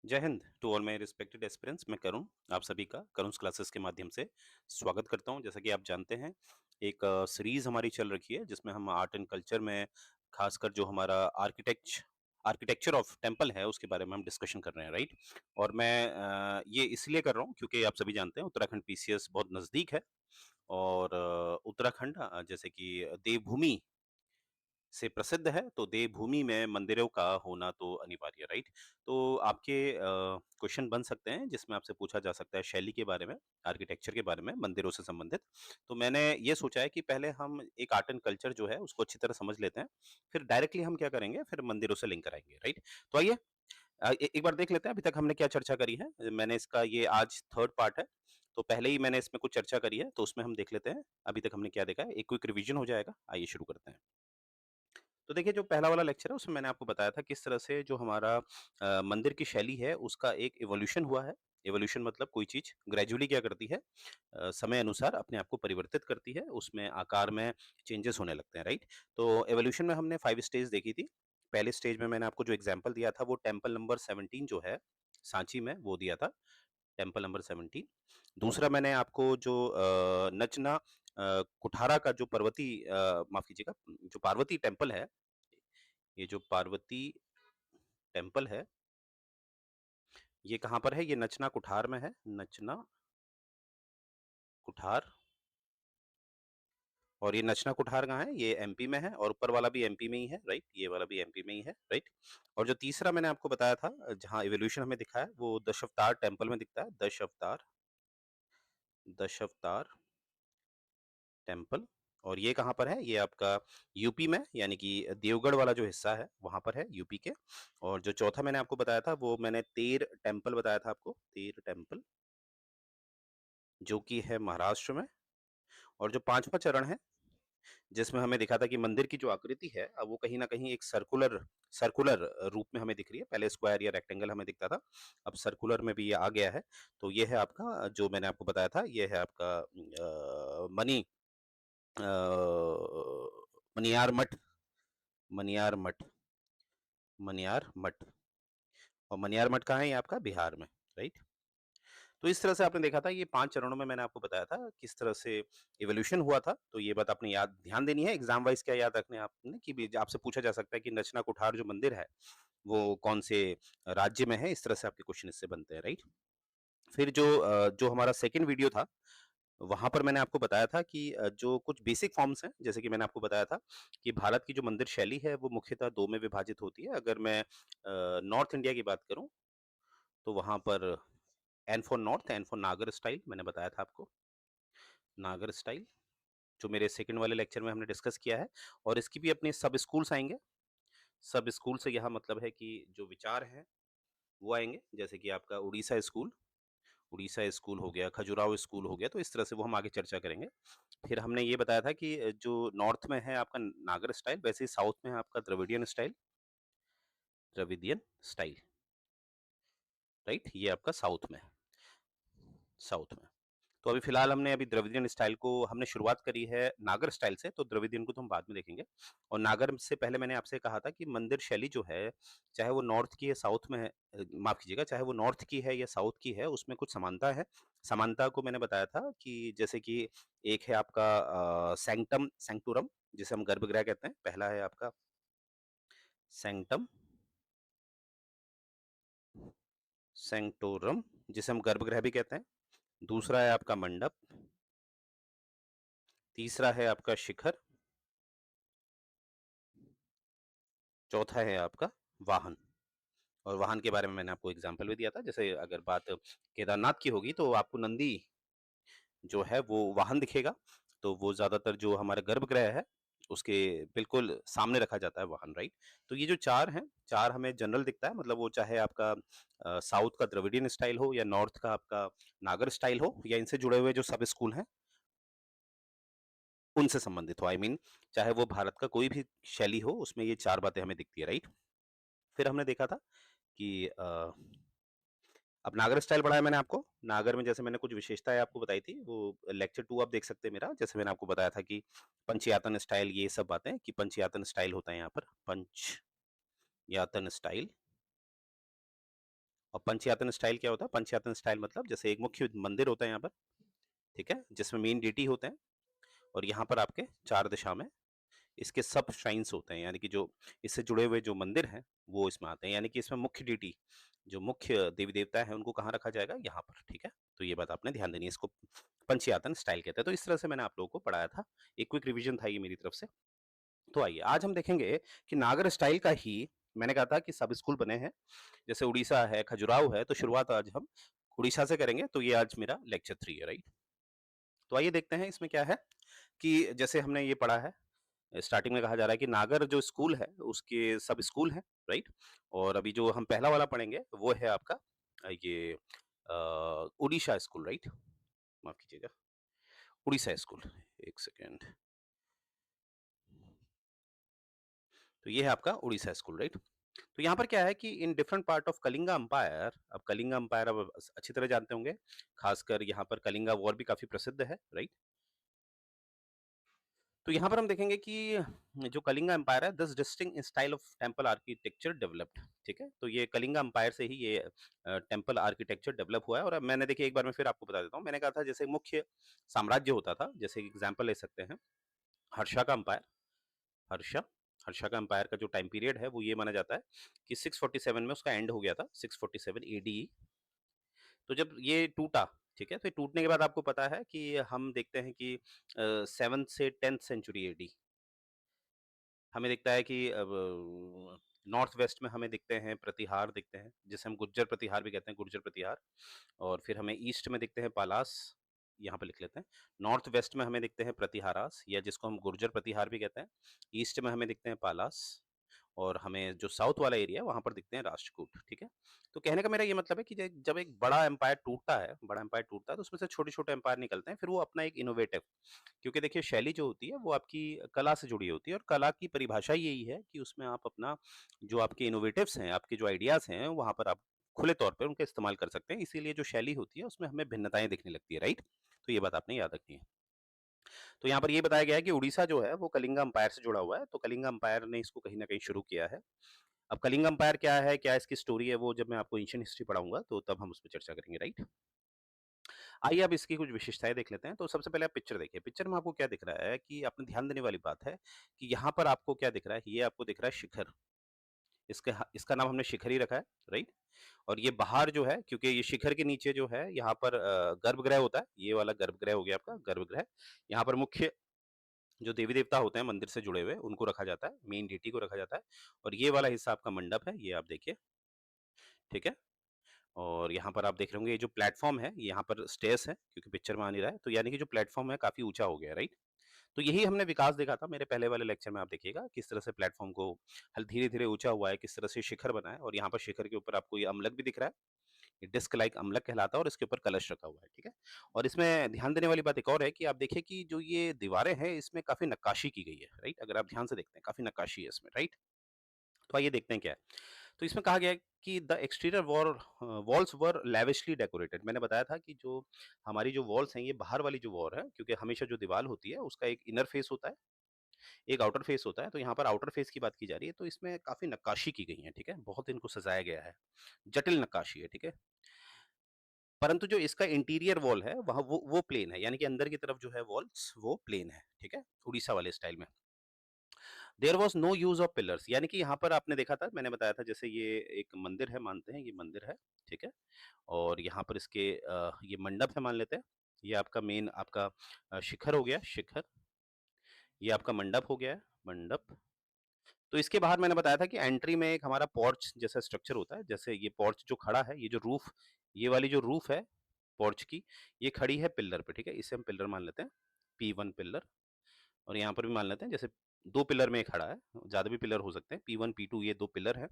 जय Hind to all my respected aspirants. मैं करुण, आप सभी का करुण's क्लासेस के माध्यम से स्वागत करता हूं। जैसा कि आप जानते हैं, एक सीरीज हमारी चल रखी है जिसमें हम आर्ट एंड कल्चर में खासकर जो हमारा आर्किटेक्चर ऑफ टेम्पल है उसके बारे में हम डिस्कशन कर रहे हैं, राइट। और मैं ये इसलिए कर रहा हूं क्योंकि आप सभी जानते हैं उत्तराखंड पीसीएस बहुत नज़दीक है। और उत्तराखंड जैसे कि देवभूमि से प्रसिद्ध है, तो देवभूमि में मंदिरों का होना तो अनिवार्य है, राइट। तो आपके क्वेश्चन बन सकते हैं जिसमें आपसे पूछा जा सकता है शैली के बारे में, आर्किटेक्चर के बारे में, मंदिरों से संबंधित। तो मैंने ये सोचा है कि पहले हम एक आर्ट एंड कल्चर जो है उसको अच्छी तरह समझ लेते हैं, फिर डायरेक्टली हम क्या करेंगे, फिर मंदिरों से लिंक कराएंगे, राइट। तो आइए एक बार देख लेते हैं अभी तक हमने क्या चर्चा करी है। मैंने इसका ये आज थर्ड पार्ट है, तो पहले ही मैंने इसमें कुछ चर्चा करी है, तो उसमें हम देख लेते हैं अभी तक हमने क्या देखा है, एक क्विक रिवीजन हो जाएगा। आइए शुरू करते हैं। तो देखिए, जो पहला वाला लेक्चर है उसमें मैंने आपको बताया था किस तरह से जो हमारा मंदिर की शैली है उसका एक इवोल्यूशन हुआ है। इवोल्यूशन मतलब कोई चीज़ ग्रेजुअली क्या करती है, समय अनुसार अपने आप को परिवर्तित करती है, उसमें आकार में चेंजेस होने लगते हैं, राइट। तो इवोल्यूशन में हमने 5 स्टेज देखी थी। पहले स्टेज में मैंने आपको जो एग्ज़ाम्पल दिया था वो टेम्पल नंबर 17 जो है, सांची में वो दिया था, टेम्पल नंबर 17। दूसरा मैंने आपको जो नचना कुठारा का जो माफ़ कीजिएगा, जो पार्वती टेम्पल है, ये जो पार्वती टेम्पल है, ये कहाँ पर है? ये नचना कुठार में है, नचना कुठार। और ये नचना कुठार कहाँ है? ये एमपी में है, और ऊपर वाला भी एमपी में ही है, राइट। ये वाला भी एमपी में ही है, राइट। और जो तीसरा मैंने आपको बताया था जहाँ इवोल्यूशन हमें दिखा है वो दशावतार टेम्पल में दिखता है, दशावतार, दशावतार टेम्पल। और ये कहाँ पर है? ये आपका यूपी में, यानी कि देवगढ़ वाला जो हिस्सा है वहाँ पर है, यूपी के। और जो चौथा मैंने आपको बताया था वो मैंने तेर टेम्पल बताया था आपको, तेर टेम्पल, जो कि है महाराष्ट्र में। और जो पांचवा चरण है जिसमें हमें दिखा था कि मंदिर की जो आकृति है अब वो कहीं न कहीं एक सर्कुलर सर्कुलर रूप में हमें दिख रही है। पहले स्क्वायर या रेक्टेंगल हमें दिखता था, अब सर्कुलर में भी ये आ गया है। तो ये है आपका, जो मैंने आपको बताया था, ये है आपका अ, मनियार मठ, मनियार मठ, मनियार मठ। और मनियार मठ कहाँ है? ये आपका बिहार में, राइट। तो इस तरह से आपने देखा था, ये 5 चरणों में मैंने आपको बताया था किस तरह से इवोल्यूशन हुआ था। तो ये बात आपने याद ध्यान देनी है, एग्ज़ाम वाइज़ क्या याद रखना है आपने कि भी आपसे पूछा जा सकता है कि नचना कुठार जो मंदिर है, वो कौन से राज्य में है? इस तरह से आपके क्वेश्चन इससे बनते हैं, राइट। फिर जो हमारा सेकंड वीडियो था, वहाँ पर मैंने आपको बताया था कि जो कुछ बेसिक फॉर्म्स हैं, जैसे कि मैंने आपको बताया था कि भारत की जो मंदिर शैली है वो मुख्यतः 2 में विभाजित होती है। अगर मैं नॉर्थ इंडिया की बात करूँ, तो वहाँ पर N for north, N for Nagar style मैंने बताया था आपको, नागर स्टाइल, जो मेरे सेकंड वाले लेक्चर में हमने डिस्कस किया है। और इसकी भी अपने सब स्कूल्स आएँगे। सब स्कूल से यहाँ मतलब है कि जो विचार हैं वो आएँगे, जैसे कि आपका उड़ीसा स्कूल हो गया, खजुराहो स्कूल हो गया, तो इस तरह से वो हम आगे चर्चा करेंगे। फिर हमने ये बताया था कि जो नॉर्थ में है आपका नागर स्टाइल, वैसे ही साउथ में है आपका Dravidian style, Dravidian style, right. ये आपका साउथ में है, साउथ में। तो अभी फिलहाल हमने अभी द्रविडियन स्टाइल को हमने शुरुआत करी है नागर स्टाइल से, तो द्रविडियन को तो हम बाद में देखेंगे। और नागर से पहले मैंने आपसे कहा था कि मंदिर शैली जो है, चाहे वो नॉर्थ की है, साउथ में है, माफ कीजिएगा, चाहे वो नॉर्थ की है या साउथ की है, उसमें कुछ समानता है। समानता को मैंने बताया था कि जैसे कि एक है आपका सैंक्टम सैंक्टोरम, जिसे हम गर्भगृह कहते हैं। पहला है आपका सैंक्टम सैंक्टोरम, जिसे हम गर्भगृह भी कहते हैं। दूसरा है आपका मंडप। तीसरा है आपका शिखर। चौथा है आपका वाहन। और वाहन के बारे में मैंने आपको एग्जाम्पल भी दिया था। जैसे अगर बात केदारनाथ की होगी तो आपको नंदी जो है वो वाहन दिखेगा, तो वो ज़्यादातर जो हमारा गर्भगृह है उसके बिल्कुल सामने रखा जाता है वाहन, राइट। तो ये जो 4 हैं, 4 हमें जनरल दिखता है, मतलब वो चाहे आपका साउथ का द्रविडियन स्टाइल हो या नॉर्थ का आपका नागर स्टाइल हो या इनसे जुड़े हुए जो सब स्कूल हैं, उनसे संबंधित हो। आई मीन चाहे वो भारत का कोई भी शैली हो, उसमें ये 4 बातें हमें दिखती है, राइट। फिर हमने देखा था कि अब नागर स्टाइल पढ़ाया मैंने आपको। नागर में जैसे मैंने कुछ विशेषताएँ आपको बताई थी, वो लेक्चर 2 आप देख सकते हैं मेरा। जैसे मैंने आपको बताया था कि पंचयातन स्टाइल, ये सब बातें कि पंचयातन स्टाइल होता है यहाँ पर, पंचयातन स्टाइल। और पंचयातन स्टाइल क्या होता है? पंचयातन स्टाइल मतलब जैसे एक मुख्य मंदिर होता है यहाँ पर, ठीक है? जिसमें मेन डीटी होते हैं और यहाँ पर आपके 4 दिशा में इसके सब श्राइन्स होते हैं, यानी कि जो इससे जुड़े हुए जो मंदिर हैं, वो इसमें आते हैं। यानी कि इसमें मुख्य डीटी, जो मुख्य देवी-देवता हैं, उनको कहाँ रखा जाएगा? यहाँ पर, ठीक है? तो ये बात आपने ध्यान देनी है, इसको पंचयातन स्टाइल कहते हैं। तो इस तरह से मैंने आप लोगों को पढ़ाया था। एक क्विक रिवीजन था ये मेरी तरफ से। तो आइए, आज हम देखेंगे कि नागर स्टाइल का ही मैंने कहा था कि सब स्कूल बने हैं, जैसे उड़ीसा है, खजुराहो है, तो शुरुआत आज हम उड़ीसा से करेंगे, तो ये आज मेरा लेक्चर 3 है, राइट? तो आइए देखते हैं इसमें क्या है कि जैसे हमने ये पढ़ा है, स्टार्टिंग में कहा जा रहा है कि नागर जो स्कूल है, उसके सब स्कूल हैं, राइट? और अभी जो हम पहला वाला पढ़ेंगे, वो है आपका ये ओडिशा स्कूल, राइट? माफ़ कीजिएगा, उड़ीसा स्कूल। 1 सेकंड। तो ये है आपका उड़ीसा स्कूल, राइट? तो यहाँ पर क्या है कि in different part of Kalinga empire, अब कलिंगा एम्पायर अब अच्छी तरह जानते होंगे, खासकर यहाँ पर कलिंगा वॉर भी काफ़ी प्रसिद्ध है, राइट? तो यहाँ पर हम देखेंगे कि जो कलिंगा एम्पायर है, this distinct style of temple architecture developed, ठीक है? तो ये कलिंगा एम्पायर से ही ये टेम्पल आर्किटेक्चर डेवलप हुआ है। और अब मैंने देखिए एक बार मैं फिर आपको बता देता हूँ, मैंने कहा था जैसे मुख्य साम्राज्य होता था, जैसे एग्जाम्पल ले सकते हैं हर्षा का एम्पायर। हर्षा हर्षा का एम्पायर का जो टाइम पीरियड है वो ये माना जाता है कि 647 में उसका एंड हो गया था, 647 एडी। तो जब ये टूटा, ठीक है, तो ये टूटने के बाद आपको पता है कि हम देखते हैं कि 7th से 10th सेंचुरी एडी हमें दिखता है कि अब नॉर्थ वेस्ट में हमें दिखते हैं प्रतिहार दिखते हैं, जिसे हम गुज्जर प्रतिहार भी कहते हैं, गुर्जर प्रतिहार। और फिर हमें ईस्ट में दिखते हैं पालास, यहाँ पे लिख लेते हैं। नॉर्थ वेस्ट में हमें दिखते हैं प्रतिहारास, या जिसको हम गुर्जर प्रतिहार भी कहते हैं। ईस्ट में हमें दिखते हैं पालास, और हमें जो साउथ वाला एरिया है वहाँ पर दिखते हैं राष्ट्रकूट, ठीक है? तो कहने का मेरा ये मतलब है कि जब एक बड़ा एम्पायर टूटता है, तो उसमें से छोटे-छोटे एम्पायर निकलते हैं, फिर वो अपना एक इनोवेटिव, क्योंकि देखिए शैली जो होती है वो आपकी कला से जुड़ी होती है, और कला की परिभाषा यही है कि उसमें आप अपना जो आपके इनोवेटिव्स हैं, आपके जो आइडियाज़ हैं, वहाँ पर आप खुले तौर पे उनका इस्तेमाल कर सकते हैं। इसीलिए जो शैली होती है उसमें हमें भिन्नताएँ दिखने लगती है, राइट? तो ये बात आपने याद रखनी है। तो यहाँ पर ये बताया गया है कि उड़ीसा जो है वो कलिंगा एम्पायर से जुड़ा हुआ है, तो कलिंगा एम्पायर ने इसको कहीं न कहीं शुरू किया है। अब कलिंगा एम्पायर क्या है, क्या इसकी स्टोरी है, वो जब मैं आपको एंशिएंट हिस्ट्री पढ़ाऊँगा तो तब हम उस पे चर्चा करेंगे, राइट? आइए अब इसकी कुछ विशेषताएँ देख लेते हैं। तो सबसे पहले आप पिक्चर देखिए। पिक्चर में आपको क्या दिख रहा है कि आपने ध्यान देने वाली बात है कि यहाँ पर आपको क्या दिख रहा है, ये आपको दिख रहा है शिखर। इसका नाम हमने शिखर ही रखा है, राइट? और ये बाहर जो है, क्योंकि ये शिखर के नीचे जो है यहाँ पर गर्भगृह होता है। ये वाला गर्भगृह हो गया आपका गर्भगृह। यहाँ पर मुख्य जो देवी-देवता होते हैं मंदिर से जुड़े हुए, उनको रखा जाता है, मेन डेटी को रखा जाता है। और ये वाला हिस्सा आपका मंडप है, ये आप देखिए, ठीक है? और यहाँ पर आप देख रहे होंगे ये जो प्लेटफ़ॉर्म है, यहाँ पर स्टेयर्स हैं, क्योंकि पिक्चर में आ नहीं रहा है, तो यानी कि जो प्लेटफ़ॉर्म है काफ़ी ऊँचा हो गया है, राइट? तो यही हमने विकास देखा था मेरे पहले वाले लेक्चर में, आप देखिएगा किस तरह से प्लेटफ़ॉर्म को हल धीरे-धीरे ऊँचा हुआ है, किस तरह से शिखर बना है, और यहाँ पर शिखर के ऊपर आपको ये अम्लक भी दिख रहा है। ये डिस्क लाइक अम्लक कहलाता है, और इसके ऊपर कलश रखा हुआ है, ठीक है? और इसमें ध्यान देने वाली बात एक और है कि आप देखिए कि जो ये दीवारें हैं, इसमें काफ़ी नक्काशी की गई है, राइट? अगर आप ध्यान से देखते हैं, काफ़ी नक्काशी है इसमें, राइट? तो आइए देखते हैं क्या है। तो इसमें कहा गया है कि the exterior walls were lavishly decorated. मैंने बताया था कि जो हमारी जो वॉल्स हैं, ये बाहर वाली जो वॉल है, क्योंकि हमेशा जो दीवार होती है उसका एक इनर फेस होता है, एक आउटर फेस होता है। तो यहाँ पर आउटर फेस की बात की जा रही है, तो इसमें काफी नक्काशी की गई है, ठीक है? बहुत इनको सजाया गया है, जटिल नक्काशी है, ठीक है? परंतु जो इसका इंटीरियर वॉल है वहाँ वो प्लेन है, यानी कि अंदर की तरफ जो है वॉल्स वो प्लेन है, ठीक है? उड़ीसा वाले स्टाइल में। There was no use of pillars, यानी कि यहाँ पर आपने देखा था, मैंने बताया था, जैसे ये एक मंदिर है, मानते हैं ये मंदिर है, ठीक है? और यहाँ पर इसके ये मंडप है मान लेते हैं। ये आपका मेन आपका शिखर हो गया, शिखर। ये आपका मंडप हो गया है, मंडप। तो इसके बाहर मैंने बताया था कि एंट्री में एक हमारा पोर्च जैसा स्ट्रक्चर होता है। जैसे ये पोर्च जो खड़ा है, ये जो रूफ़, ये वाली जो रूफ़ है पोर्च की, ये खड़ी है पिलर पे, ठीक है? इसे हम पिलर मान लेते हैं, P1 पिलर। और यहाँ पर भी मान लेते हैं, जैसे 2 पिलर में ये खड़ा है, ज़्यादा भी पिलर हो सकते हैं, P1, P2 ये 2 पिलर हैं।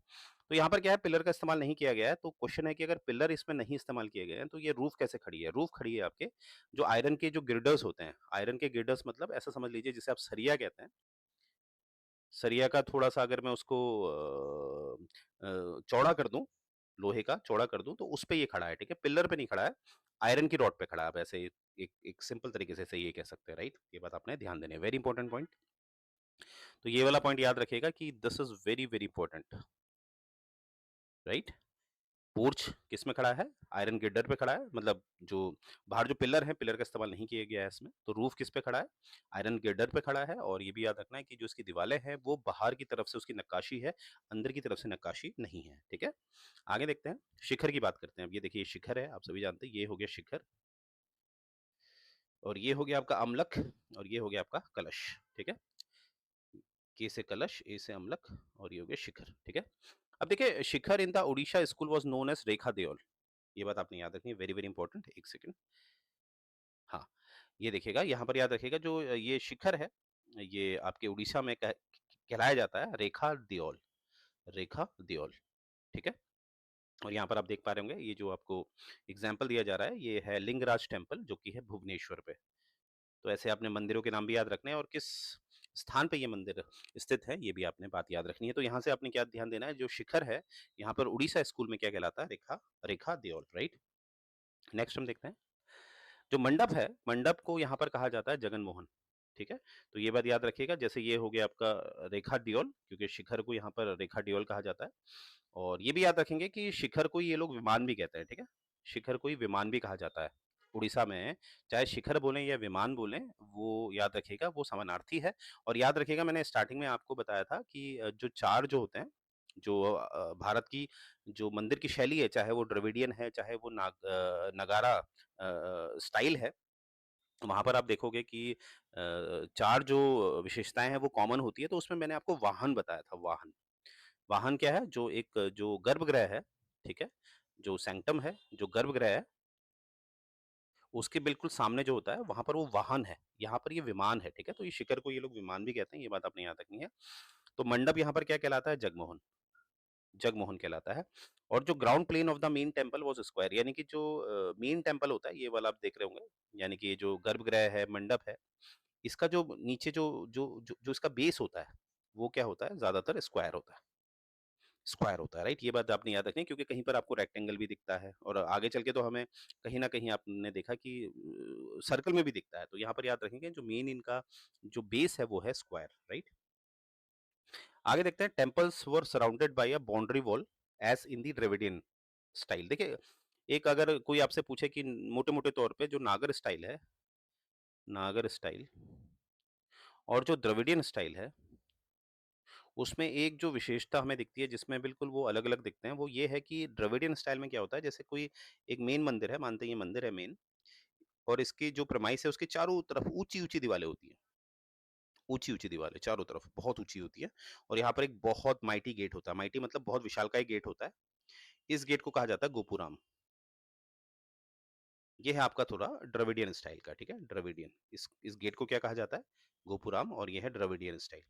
तो यहाँ पर क्या है, पिलर का इस्तेमाल नहीं किया गया है, तो क्वेश्चन है कि अगर पिलर इसमें नहीं इस्तेमाल किए गए हैं, तो ये रूफ़ कैसे खड़ी है? रूफ़ खड़ी है आपके जो आयरन के जो गिर्डर्स होते हैं, आयरन के गिर्डर्स मतलब ऐसा समझ लीजिए जिसे आप सरिया कहते हैं। सरिया का थोड़ा-सा अगर मैं उसको चौड़ा कर दूँ, लोहे का चौड़ा कर दूँ, तो उस पे ये खड़ा है, ठीक है? पिलर पे नहीं खड़ा है, आयरन की रॉड पे खड़ा है। आप ऐसे एक एक सिंपल तरीके से इसे ये कह सकते हैं, राइट? ये बात आपने ध्यान देनी है, वेरी इंपॉर्टेंट पॉइंट। तो ये वाला पॉइंट याद रखिएगा कि this is very, very important, right? Porch किस में खड़ा है? आयरन गिर्डर पे खड़ा है, मतलब जो बाहर जो पिलर है, पिलर का इस्तेमाल नहीं किया गया है इसमें। तो रूफ किस पे खड़ा है? आयरन गिर्डर पे खड़ा है। और ये भी याद रखना है कि जो इसकी दीवारें हैं वो बाहर की तरफ से उसकी नक्काशी है, अंदर की तरफ से नक्काशी नहीं है, ठीक है? आगे देखते हैं, शिखर की बात करते हैं। अब ये देखिए, ये शिखर है, आप सभी जानते हैं, ये हो गया शिखर। और ये हो गया आपका अम्लक, और ये हो गया आपका कलश, ठीक है? के से कलश, ए से अम्लक, और ये हो गया शिखर, ठीक है? अब देखिए, Shikhar in the Odisha school was known as Rekha Deol. ये बात आपने याद रखनी है, वेरी, वेरी इंपॉर्टेंट। 1 सेकंड। हाँ, ये देखिएगा, यहाँ पर याद रखिएगा, जो ये शिखर है, ये आपके उड़ीसा में कहलाया जाता है रेखा देओल, रेखा देओल, ठीक है? और यहाँ पर आप देख पा रहे होंगे, ये जो आपको एग्ज़ाम्पल दिया जा रहा है, ये है लिंगराज टेम्पल, जो कि है भुवनेश्वर पे। तो ऐसे आपने मंदिरों के नाम भी याद रखने हैं, और किस स्थान पे ये मंदिर स्थित है, ये भी आपने बात याद रखनी है। तो यहाँ से आपने क्या ध्यान देना है, जो शिखर है, यहाँ पर उड़ीसा स्कूल में क्या कहलाता है? रेखा, रेखा देओल, राइट? नेक्स्ट हम देखते हैं, जो मंडप है, मंडप को यहाँ पर कहा जाता है जगन मोहन, ठीक है? तो ये बात याद रखिएगा, जैसे ये हो गया आपका रेखा डियोल, क्योंकि शिखर को यहाँ पर रेखा डियोल कहा जाता है। और ये भी याद रखेंगे कि शिखर को ये लोग विमान भी कहते हैं, ठीक है? शिखर को ही विमान भी कहा जाता है। उड़ीसा में चाहे शिखर बोलें या विमान बोलें, वो याद रखिएगा, वो समानार्थी है। और याद रखिएगा, मैंने स्टार्टिंग में आपको बताया था कि जो 4 जो होते हैं, जो भारत की जो मंदिर की शैली है, चाहे वो द्रविडियन है, चाहे वो नगारा स्टाइल है, वहाँ पर आप देखोगे कि 4 जो विशेषताएँ हैं वो कॉमन होती है। तो उसमें मैंने आपको वाहन बताया था, वाहन। वाहन क्या है? जो एक जो गर्भगृह है, ठीक है? जो सैंक्टम है, जो गर्भगृह है, उसके बिल्कुल सामने जो होता है, वहाँ पर वो वाहन है। यहाँ पर ये विमान है, ठीक है? तो ये शिखर को ये लोग विमान भी कहते हैं, ये बात आपने याद रखनी है। तो मंडप यहाँ पर क्या कहलाता है? जगमोहन, जगमोहन कहलाता है। और जो ground plane of the main temple was square, यानी कि जो मेन टेम्पल होता है, ये वाला आप देख रहे होंगे, यानी कि ये जो गर्भगृह है, मंडप है, इसका जो नीचे जो इसका बेस होता है, वो क्या होता है? ज़्यादातर स्क्वायर होता है। स्क्वायर होता है, राइट? ये बात आपने याद रखनी है, क्योंकि कहीं पर आपको रेक्टेंगल भी दिखता है, और आगे चल के तो हमें कहीं न कहीं आपने देखा कि सर्कल में भी दिखता है। तो यहाँ पर याद रखेंगे, जो मेन इनका जो बेस है वो है स्क्वायर, राइट? आगे देखते हैं, temples were surrounded by a boundary wall as in the Dravidian style. देखिए, एक अगर कोई आपसे पूछे कि मोटे-मोटे तौर पे जो नागर स्टाइल है, नागर स्टाइल और जो द्रविडियन स्टाइल है, उसमें एक जो विशेषता हमें दिखती है, जिसमें बिल्कुल वो अलग-अलग दिखते हैं, वो ये है कि द्रविडियन स्टाइल में क्या होता है, जैसे कोई एक मेन मंदिर है, मानते हैं ये मंदिर है मेन, और इसकी जो प्रेमाइस है, उसके चारों तरफ ऊँची-ऊँची दीवारें होती हैं। ऊँची-ऊँची दीवारें चारों तरफ बहुत ऊँची होती है, और यहाँ पर एक बहुत माइटी गेट होता है। माइटी मतलब बहुत विशालकाय गेट होता है। इस गेट को कहा जाता है गोपुराम। ये है आपका थोड़ा द्रविडियन स्टाइल का, ठीक है? द्रविडियन। इस गेट को क्या कहा जाता है? गोपुराम, और ये है द्रविडियन स्टाइल।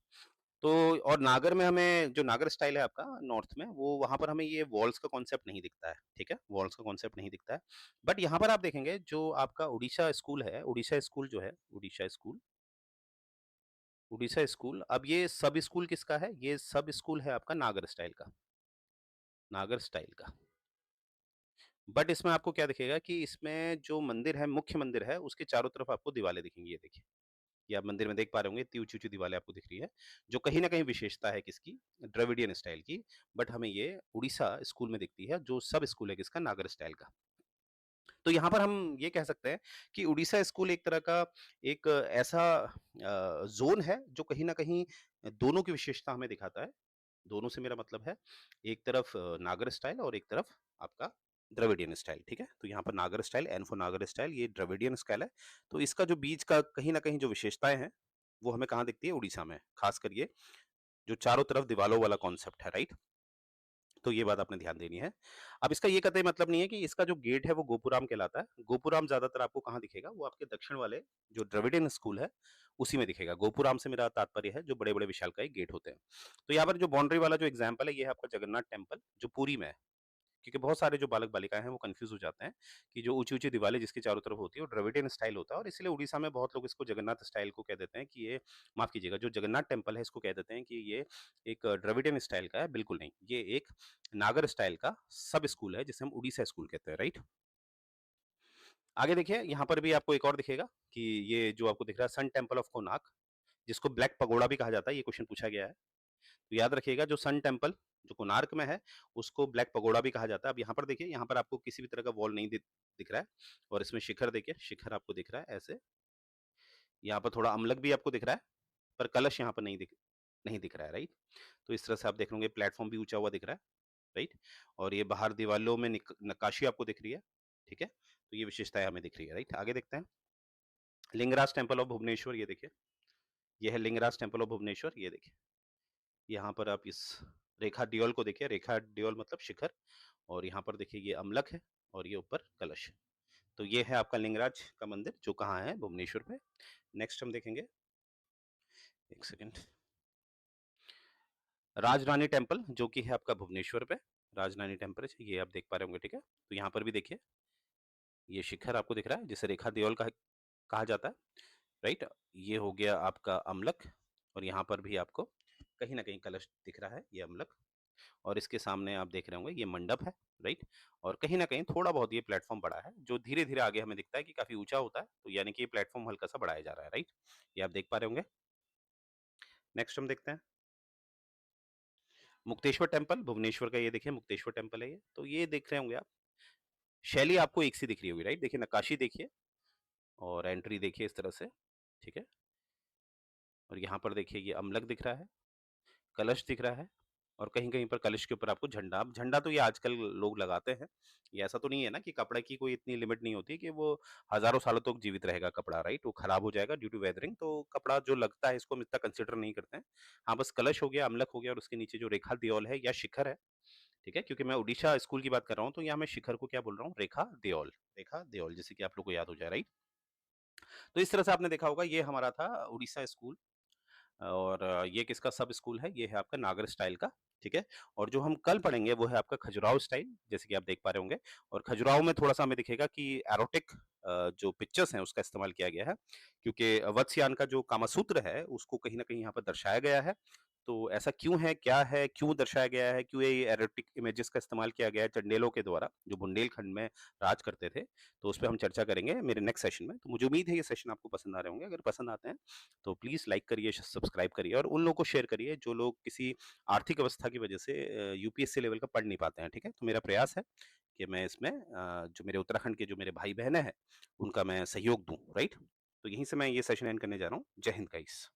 तो और नागर में हमें जो नागर स्टाइल है आपका नॉर्थ में, वो वहाँ पर हमें ये वॉल्स का कॉन्सेप्ट नहीं दिखता है, ठीक है? वॉल्स का कॉन्सेप्ट नहीं दिखता है। बट यहाँ पर आप देखेंगे, जो आपका उड़ीसा स्कूल है, उड़ीसा स्कूल जो है, उड़ीसा स्कूल, अब ये सब स्कूल किसका है? ये सब स्कूल है आपका नागर स्टाइल का, नागर स्टाइल का। बट इसमें आपको क्या दिखेगा कि इसमें जो मंदिर है, मुख्य मंदिर है, उसके चारों तरफ आपको दीवालें दिखेंगी, ये देखिए। ये आप मंदिर में देख पा रहे होंगे, इतनी ऊँची-ऊँची दीवालें आपको दिख रही है, जो कहीं न कहीं विशेषता है किसकी? द्रविडियन स्टाइल की। बट हमें ये उड़ीसा स्कूल में दिखती है, जो सब स्कूल है किसका? नागर स्टाइल का। तो यहाँ पर हम ये कह सकते हैं कि उड़ीसा स्कूल एक तरह का एक ऐसा ज़ोन है, जो कहीं न कहीं दोनों की विशेषता हमें दिखाता है। दोनों से मेरा मतलब है, एक तरफ नागर स्टाइल, और एक तरफ आपका द्रविडियन स्टाइल, ठीक है? तो यहाँ पर नागर style, N for Nagar style, ये द्रविडियन स्टाइल है। तो इसका जो बीच का कहीं न कहीं जो विशेषताएँ हैं, वो हमें कहाँ दिखती है? उड़ीसा में। ख़ासकर ये जो चारों तरफ दीवालों वाला कॉन्सेप्ट है, राइट? तो ये बात आपने ध्यान देनी है। अब इसका ये कतई मतलब नहीं है कि इसका जो गेट है वो गोपुराम कहलाता है। गोपुराम ज़्यादातर आपको कहाँ दिखेगा? वो आपके दक्षिण वाले जो द्रविडियन स्कूल है, उसी में दिखेगा। गोपुराम से मेरा तात्पर्य है जो बड़े-बड़े विशालकाय गेट होते हैं। तो यहाँ पर जो बाउंड्री वाला जो एग्ज़ाम्पल है, ये है आपका जगन्नाथ टेम्पल, जो पुरी में है। क्योंकि बहुत सारे जो बालक-बालिकाएँ हैं वो कन्फ्यूज़ हो जाते हैं कि जो ऊँची-ऊँची दीवारें जिसके चारों तरफ होती है, वो द्रविडियन स्टाइल होता है, और इसलिए उड़ीसा में बहुत लोग इसको जगन्नाथ स्टाइल को कह देते हैं कि ये, माफ़ कीजिएगा, जो जगन्नाथ टेम्पल है इसको कह देते हैं कि ये एक द्रविडियन स्टाइल का है। बिल्कुल नहीं, ये एक नागर स्टाइल का सब स्कूल है, जिसे हम उड़ीसा स्कूल कहते हैं, राइट? आगे देखिए, यहाँ पर भी आपको एक और दिखेगा कि ये जो आपको दिख रहा है सन टेम्पल ऑफ कोणार्क, जिसको ब्लैक पगोड़ा भी कहा जाता है, ये क्वेश्चन पूछा गया है। तो याद रखिएगा जो सन टेम्पल जो कोणार्क में है, उसको ब्लैक पगोडा भी कहा जाता है। अब यहाँ पर देखिए, यहाँ पर आपको किसी भी तरह का वॉल नहीं दिख रहा है, और इसमें शिखर देखिए, शिखर आपको दिख रहा है ऐसे। यहाँ पर थोड़ा अम्लक भी आपको दिख रहा है, पर कलश यहाँ पर नहीं दिख रहा है, राइट? तो इस तरह से आप देख लोगे, प्लेटफ़ॉर्म भी ऊँचा हुआ दिख रहा है, राइट? और ये बाहर दीवालों में नक्काशी आपको दिख रही है, ठीक है? तो ये विशेषताएँ हमें दिख रही है, राइट? आगे देखते हैं। लिंगराज टेम्पल ऑफ भुवनेश्वर, ये देखिए। ये है लिंगराज टेम्पल ऑफ भुवनेश्वर, ये देखिए। यहाँ पर आप इस रेखा ड्योल को देखिए, रेखा ड्योल मतलब शिखर, और यहाँ पर देखिए ये अम्लक है और ये ऊपर कलश है। तो ये है आपका लिंगराज का मंदिर, जो कहाँ है? भुवनेश्वर में। नेक्स्ट हम देखेंगे, 1 सेकंड। राजरानी टेम्पल, जो कि है आपका भुवनेश्वर पे। राजरानी टेम्पल, ये आप देख पा रहे होंगे, ठीक है? तो यहाँ पर भी देखिए, ये शिखर आपको दिख रहा है, जिसे रेखा देओल कहा जाता है, राइट? ये हो गया आपका अम्लक, और यहाँ पर भी आपको कहीं न कहीं कलश दिख रहा है, ये अम्लक। और इसके सामने आप देख रहे होंगे, ये मंडप है, राइट? और कहीं न कहीं थोड़ा बहुत ये प्लेटफ़ॉर्म बड़ा है, जो धीरे-धीरे आगे हमें दिखता है कि काफ़ी ऊँचा होता है, तो यानी कि ये प्लेटफ़ॉर्म हल्का-सा बढ़ाया जा रहा है, राइट? ये आप देख पा रहे होंगे। नेक्स्ट हम देखते हैं, मुक्तेश्वर टेम्पल, भुवनेश्वर का ये देखिए मुक्तेश्वर टेम्पल है ये। तो ये देख रहे होंगे आप, शैली आपको एक सी दिख रही होगी, राइट? देखिए नक्काशी देखिए, और एंट्री देखिए इस तरह से, ठीक है? और यहाँ पर देखिए ये अम्लक दिख रहा है, कलश दिख रहा है, और कहीं-कहीं पर कलश के ऊपर आपको झंडा, अब झंडा तो ये आजकल लोग लगाते हैं। ये ऐसा तो नहीं है ना कि कपड़े की कोई इतनी लिमिट नहीं होती कि वो हज़ारों सालों तक जीवित रहेगा कपड़ा, राइट? वो खराब हो जाएगा ड्यू टू वेदरिंग, तो कपड़ा जो लगता है इसको हम इतना कंसिडर नहीं करते हैं। हाँ, बस कलश हो गया, अम्लक हो गया, और उसके नीचे जो रेखा देओल है या शिखर है, ठीक है? क्योंकि मैं ओडिशा स्कूल की बात कर रहा हूँ, तो यहाँ मैं शिखर को क्या बोल रहा हूँ? रेखा देओल, जिससे कि आप लोग को याद हो जाए, राइट? तो इस तरह से आपने देखा होगा, ये हमारा था उड़ीसा स्कूल, और ये किसका सब स्कूल है? ये है आपका नागर स्टाइल का, ठीक है? और जो हम कल पढ़ेंगे वो है आपका खजुराहो स्टाइल, जैसे कि आप देख पा रहे होंगे। और खजुराहो में थोड़ा-सा हमें दिखेगा कि एरोटिक जो पिक्चर्स हैं उसका इस्तेमाल किया गया है, क्योंकि वत्सयान का जो कामसूत्र है उसको कहीं न कहीं यहाँ पर दर्शाया गया है। तो ऐसा क्यों है, क्या है, क्यों दर्शाया गया है, क्यों ये एरोटिक इमेजेस का इस्तेमाल किया गया है चंडेलों के द्वारा, जो बुंदेलखंड में राज करते थे? तो उस पे हम चर्चा करेंगे मेरे नेक्स्ट सेशन में। तो मुझे उम्मीद है ये सेशन आपको पसंद आ रहे होंगे। अगर पसंद आते हैं तो प्लीज़ लाइक करिए, सब्सक्राइब करिए, और उन लोगों को शेयर करिए जो लोग किसी आर्थिक अवस्था की वजह से यूपीएससी लेवल का पढ़ नहीं पाते हैं, ठीक है? तो मेरा प्रयास है कि मैं इसमें जो मेरे उत्तराखंड के जो मेरे भाई-बहनें हैं, उनका मैं सहयोग दूँ, राइट? तो यहीं से मैं ये सेशन एंड करने जा रहा हूँ। जय हिंद गाइस।